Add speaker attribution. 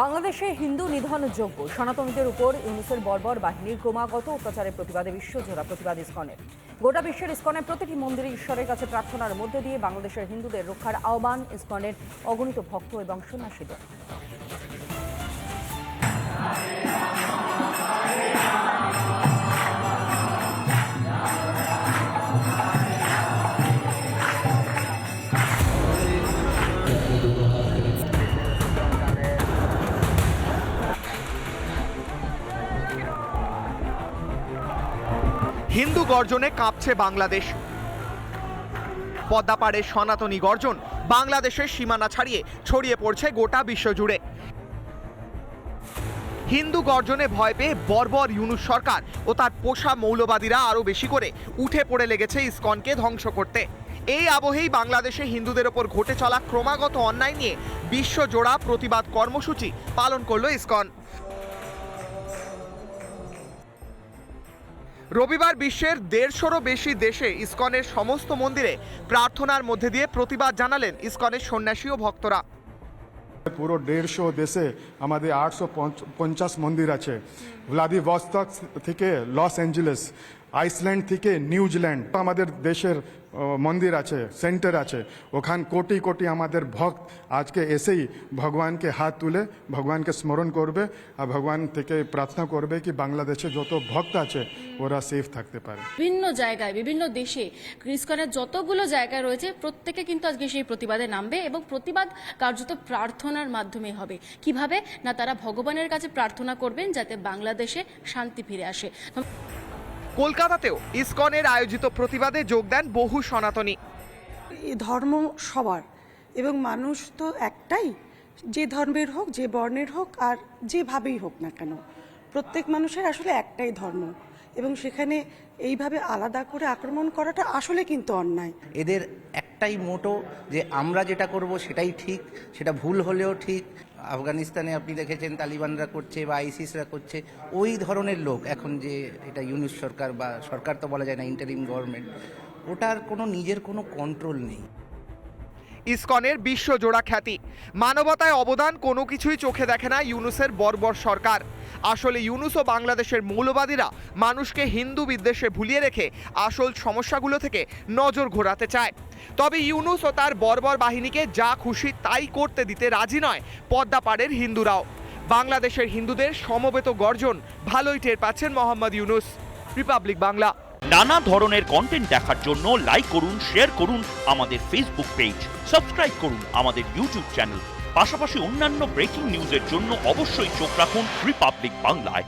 Speaker 1: বাংলাদেশে হিন্দু নিধনযোগ্য সনাতনীদের উপর ইউনুসের বর্বর বাহিনীর ক্রমাগত অত্যাচারের প্রতিবাদে বিশ্বজোড়া প্রতিবাদ ইসকনের। গোটা বিশ্বের ইসকনের প্রতিটি মন্দিরে ঈশ্বরের কাছে প্রার্থনার মধ্যে দিয়ে বাংলাদেশের হিন্দুদের রক্ষার আহ্বান ইসকনের অগণিত ভক্ত এবং সন্ন্যাসীদের।
Speaker 2: হিন্দু গর্জনে কাঁপছে বাংলাদেশ। পদ্মাপাড়ে সনাতনী গর্জন বাংলাদেশের সীমানা ছাড়িয়ে ছড়িয়ে পড়ছে গোটা বিশ্ব জুড়ে। হিন্দু গর্জনে ভয় পেয়ে বর্বর ইউনুস সরকার ও তার পোষা মৌলবাদীরা আরো বেশি করে উঠে পড়ে লেগেছে ইসকনকে ধ্বংস করতে। এই আবহেই বাংলাদেশে হিন্দুদের ওপর ঘটে চলা ক্রমাগত অন্যায় নিয়ে বিশ্বজোড়া প্রতিবাদ কর্মসূচি পালন করল ইসকন। রবিবার বিশ্বের 150-রও বেশি দেশে ইসকনের সমস্ত মন্দিরে প্রার্থনার মধ্যে দিয়ে প্রতিবাদ জানালেন ইসকনের সন্ন্যাসী ও ভক্তরা।
Speaker 3: পুরো 150 দেশে আমাদের 850 মন্দির আছে। ভ্লাদিভস্টক থেকে লস অ্যাঞ্জেলেস, আইসল্যান্ড থেকে নিউজিল্যান্ড আমাদের দেশের মন্দির আছে, সেন্টার আছে। ওখান কোটি কোটি আমাদের ভক্ত আজকে এসেই ভগবানকে হাত তুলে ভগবানকে স্মরণ করবে আর ভগবান থেকে প্রার্থনা করবে কি বাংলাদেশে যত ভক্ত আছে ওরা সেফ থাকতে পারে।
Speaker 4: বিভিন্ন জায়গায় বিভিন্ন দেশে ইসকনের যতগুলো জায়গা রয়েছে প্রত্যেকে কিন্তু আজকে সেই প্রতিবাদে নামবে এবং প্রতিবাদ কার্যত প্রার্থনার মাধ্যমে হবে। কিভাবে না, তারা ভগবানের কাছে প্রার্থনা করবেন যাতে বাংলাদেশে শান্তি ফিরে আসে।
Speaker 2: কলকাতাতেও ইসকনের আয়োজিত প্রতিবাদে যোগ দেন বহু সনাতনী।
Speaker 5: ধর্ম সবার এবং মানুষ তো একটাই, যে ধর্মের হোক, যে বর্ণের হোক, আর যেভাবেই হোক না কেন, প্রত্যেক মানুষের আসলে একটাই ধর্ম এবং সেখানে এইভাবে আলাদা করে আক্রমণ করাটা আসলে কিন্তু অন্যায়।
Speaker 6: এদের একটাই মোটো যে আমরা যেটা করব সেটাই ঠিক, সেটা ভুল হলেও ঠিক। আফগানিস্তানে আপনি দেখেছেন তালিবানরা করছে বা আইসিসরা করছে, ওই ধরনের লোক এখন যে এটা ইউনুস সরকার বা সরকার তো বলা যায় না, ইন্টারিম গভর্নমেন্ট, ওটার কোনো নিজের কোনো কন্ট্রোল নেই।
Speaker 2: ইসকনের বিশ্বজোড়া খ্যাতি, মানবতায় অবদান কোনো কিছুই চোখে দেখে না ইউনুসের বর্বর সরকার। আসলে ইউনুস ও বাংলাদেশের মৌলবাদীরা মানুষকে হিন্দু বিদ্বেষে ভুলিয়ে রেখে আসল সমস্যাগুলো থেকে নজর ঘোরাতে চায়। তবে ইউনুস ও তার বর্বর বাহিনীকে যা খুশি তাই করতে দিতে রাজি নয় পদ্মাপাড়ের হিন্দুরাও। বাংলাদেশের হিন্দুদের সমবেত গর্জন ভালোই টের পাচ্ছেন মোহাম্মদ ইউনুস। রিপাবলিক বাংলা।
Speaker 7: নানা ধরনের কন্টেন্ট দেখার জন্য লাইক করুন, শেয়ার করুন আমাদের ফেসবুক পেজ, সাবস্ক্রাইব করুন আমাদের ইউটিউব চ্যানেল। পাশাপাশি অন্যান্য ব্রেকিং নিউজের জন্য অবশ্যই চোখ রাখুন রিপাবলিক বাংলায়।